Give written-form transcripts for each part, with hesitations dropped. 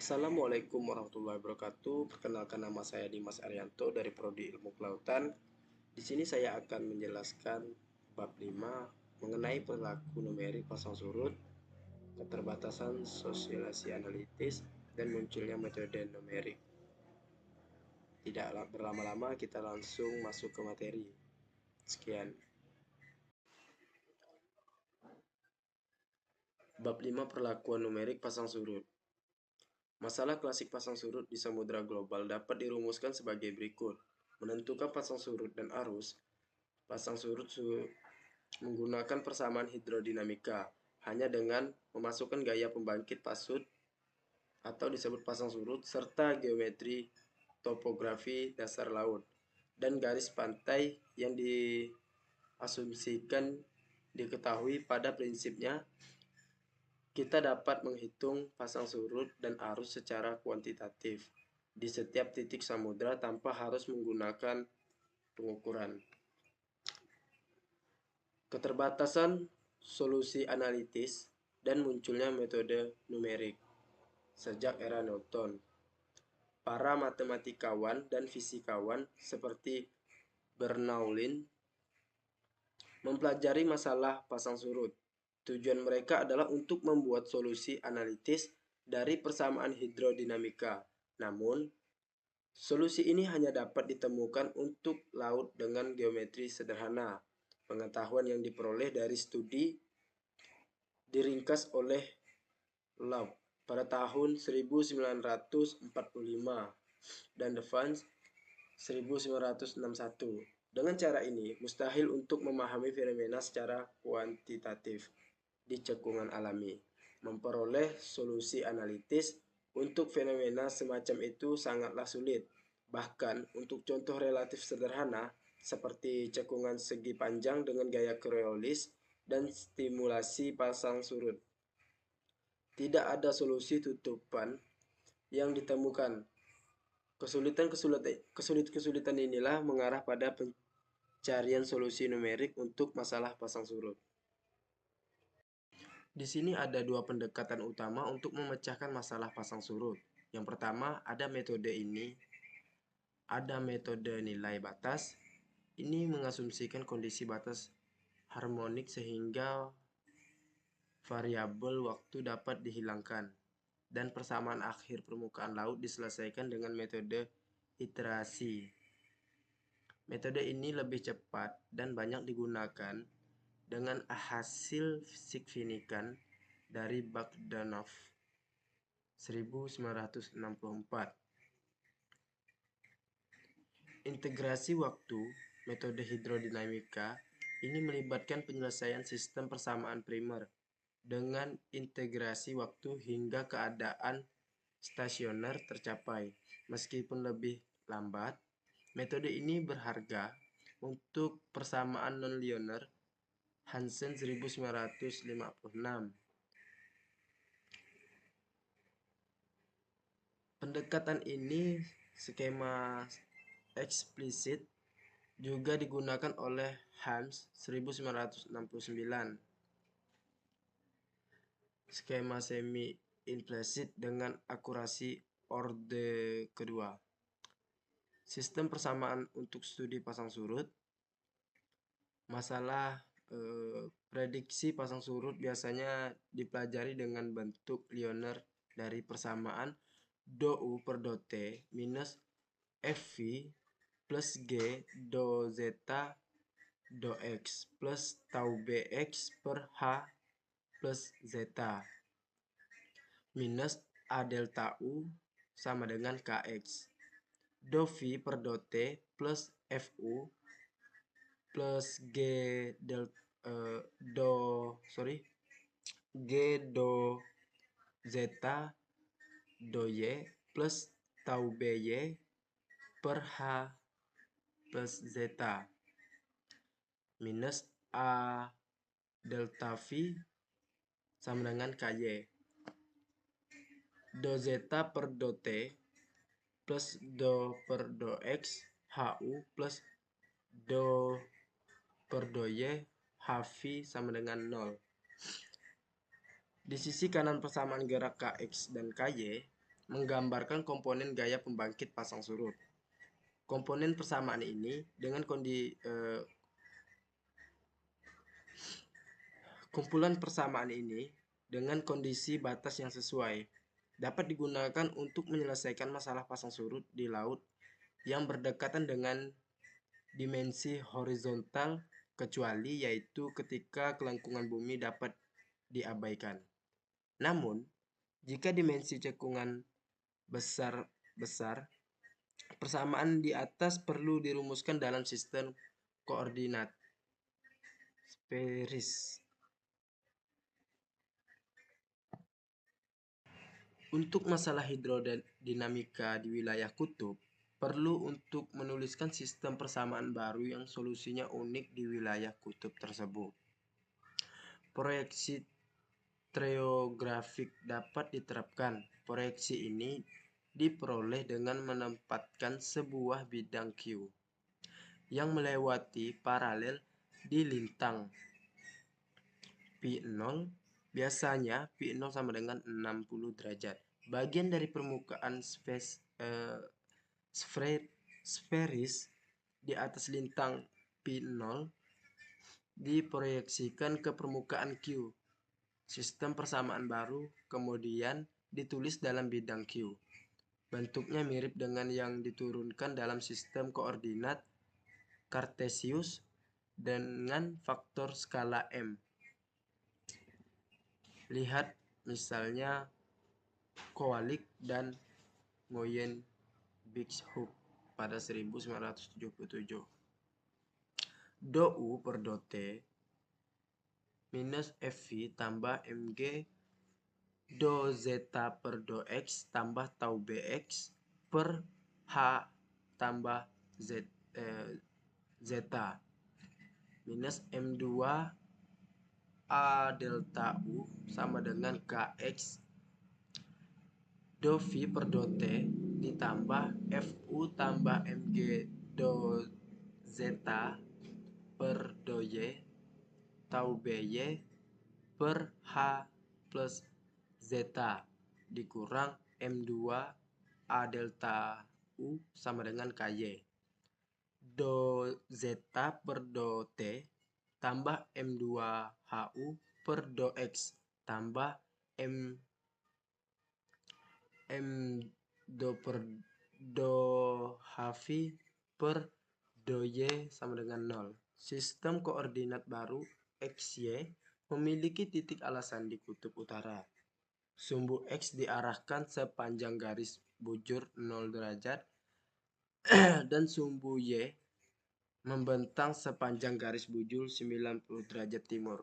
Assalamualaikum warahmatullahi wabarakatuh. Perkenalkan, nama saya Dimas Arianto dari Prodi Ilmu Kelautan. Di sini saya akan menjelaskan bab 5 mengenai perilaku numerik pasang surut, keterbatasan sosialisasi analitis, dan munculnya metode numerik. Tidak berlama-lama, kita langsung masuk ke materi. Sekian. Bab 5 perlakuan numerik pasang surut. Masalah klasik pasang surut di samudera global dapat dirumuskan sebagai berikut. Menentukan pasang surut dan arus. Pasang surut menggunakan persamaan hidrodinamika hanya dengan memasukkan gaya pembangkit pasut atau disebut pasang surut serta geometri topografi dasar laut dan garis pantai yang diasumsikan diketahui. Pada prinsipnya, kita dapat menghitung pasang surut dan arus secara kuantitatif di setiap titik samudra tanpa harus menggunakan pengukuran. Keterbatasan solusi analitis dan munculnya metode numerik. Sejak era Newton, para matematikawan dan fisikawan seperti Bernoulli mempelajari masalah pasang surut. Tujuan mereka adalah untuk membuat solusi analitis dari persamaan hidrodinamika. Namun, solusi ini hanya dapat ditemukan untuk laut dengan geometri sederhana. Pengetahuan yang diperoleh dari studi diringkas oleh Loeb pada tahun 1945 dan Devans 1961. Dengan cara ini, mustahil untuk memahami fenomena secara kuantitatif di cekungan alami. Memperoleh solusi analitis untuk fenomena semacam itu sangatlah sulit. Bahkan untuk contoh relatif sederhana seperti cekungan segi panjang dengan gaya Coriolis dan stimulasi pasang surut, tidak ada solusi tutupan yang ditemukan. Kesulitan inilah mengarah pada pencarian solusi numerik untuk masalah pasang surut. Di sini ada dua pendekatan utama untuk memecahkan masalah pasang surut. Yang pertama, ada metode nilai batas. Ini mengasumsikan kondisi batas harmonik sehingga variabel waktu dapat dihilangkan dan persamaan akhir permukaan laut diselesaikan dengan metode iterasi. Metode ini lebih cepat dan banyak digunakan dengan hasil signifikan dari Bogdanov 1964. Integrasi waktu. Metode hidrodinamika ini melibatkan penyelesaian sistem persamaan primer dengan integrasi waktu hingga keadaan stasioner tercapai. Meskipun lebih lambat, metode ini berharga untuk persamaan non-linear Hansen 1956. Pendekatan ini, skema eksplisit, juga digunakan oleh Harms 1969. Skema semi-implicit dengan akurasi orde kedua. Sistem persamaan untuk studi pasang surut. Masalah prediksi pasang surut biasanya dipelajari dengan bentuk linear dari persamaan dou per dou t minus fv plus g dou zeta dou x plus tau bx per h plus zeta minus a delta u sama dengan kx. Dou v per dou t plus fu plus g dou zeta dou y plus tau by per h plus zeta minus a delta v sama dengan ky. Dou zeta per dou t plus dou per dou x hu plus dou per dou y hv sama dengan 0. Di sisi kanan persamaan gerak kx dan ky, menggambarkan komponen gaya pembangkit pasang surut. Komponen persamaan ini dengan kumpulan persamaan ini dengan kondisi batas yang sesuai dapat digunakan untuk menyelesaikan masalah pasang surut di laut yang berdekatan dengan dimensi horizontal kecuali yaitu ketika kelengkungan bumi dapat diabaikan. Namun, jika dimensi cekungan besar, persamaan di atas perlu dirumuskan dalam sistem koordinat sferis. Untuk masalah hidrodinamika di wilayah kutub, perlu untuk menuliskan sistem persamaan baru yang solusinya unik di wilayah kutub tersebut. Proyeksi stereografik dapat diterapkan. Proyeksi ini diperoleh dengan menempatkan sebuah bidang Q yang melewati paralel di lintang P0. Biasanya P0 sama dengan 60 derajat. Bagian dari permukaan sferis di atas lintang P0 diproyeksikan ke permukaan Q. Sistem persamaan baru kemudian ditulis dalam bidang Q. Bentuknya mirip dengan yang diturunkan dalam sistem koordinat Cartesius dengan faktor skala M. Lihat misalnya Kowalik dan Nguyen-Bixhook pada 1977. Do U per do T minus FV tambah Mg do zeta per do X tambah tau Bx per H tambah zeta minus M2 A delta U sama dengan Kx do V per do T ditambah Fu tambah Mg do zeta per do Y tau By per H plus zeta dikurang M2 A delta U sama dengan Ky. Do zeta per do T tambah M2HU per do X tambah M do per do HV per do Y sama dengan 0. Sistem koordinat baru XY memiliki titik alasan di kutub utara. Sumbu X diarahkan sepanjang garis bujur 0 derajat dan sumbu Y membentang sepanjang garis bujur 90 derajat timur.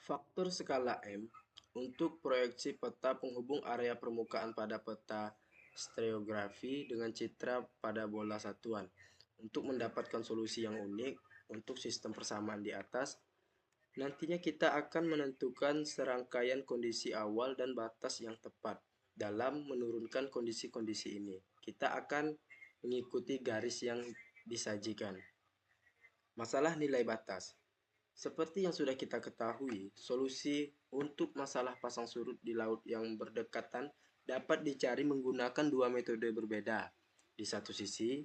Faktor skala M untuk proyeksi peta penghubung area permukaan pada peta stereografi dengan citra pada bola satuan. Untuk mendapatkan solusi yang unik untuk sistem persamaan di atas, nantinya kita akan menentukan serangkaian kondisi awal dan batas yang tepat. Dalam menurunkan kondisi-kondisi ini, kita akan mengikuti garis yang disajikan. Masalah nilai batas. Seperti yang sudah kita ketahui, solusi untuk masalah pasang surut di laut yang berdekatan dapat dicari menggunakan dua metode berbeda. Di satu sisi,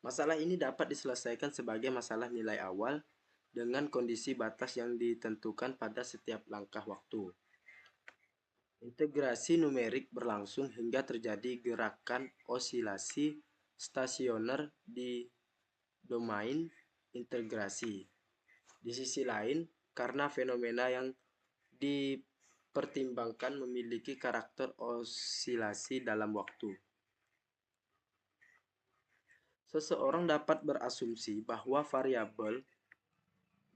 masalah ini dapat diselesaikan sebagai masalah nilai awal dengan kondisi batas yang ditentukan pada setiap langkah waktu. Integrasi numerik berlangsung hingga terjadi gerakan osilasi stasioner di domain integrasi. Di sisi lain, karena fenomena yang dipertimbangkan memiliki karakter osilasi dalam waktu, seseorang dapat berasumsi bahwa variabel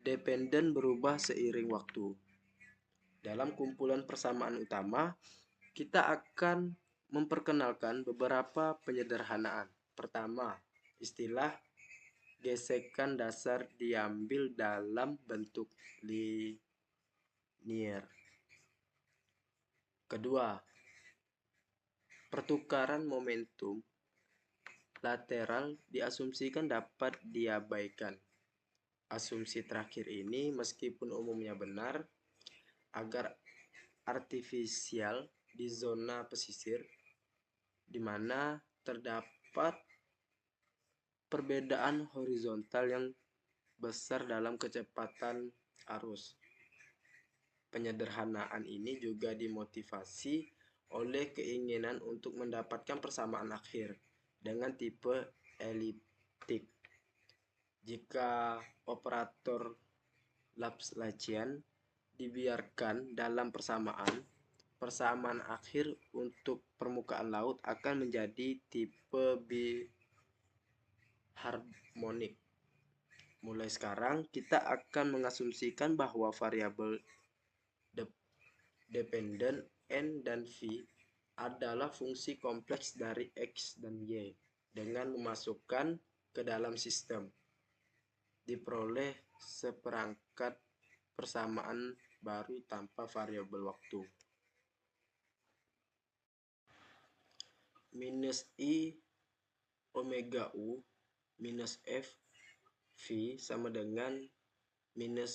dependen berubah seiring waktu. Dalam kumpulan persamaan utama, kita akan memperkenalkan beberapa penyederhanaan. Pertama, istilah gesekan dasar diambil dalam bentuk linier. Kedua, pertukaran momentum lateral diasumsikan dapat diabaikan. Asumsi terakhir ini meskipun umumnya benar, agar artifisial di zona pesisir di mana terdapat perbedaan horizontal yang besar dalam kecepatan arus. Penyederhanaan ini juga dimotivasi oleh keinginan untuk mendapatkan persamaan akhir dengan tipe eliptik. Jika operator Laplacian dibiarkan dalam persamaan akhir untuk permukaan laut akan menjadi tipe biharmonik. Mulai sekarang kita akan mengasumsikan bahwa variabel dependen n dan v adalah fungsi kompleks dari x dan y dengan memasukkan ke dalam sistem. Diperoleh seperangkat persamaan baru tanpa variabel waktu. Minus I omega U minus F V sama dengan minus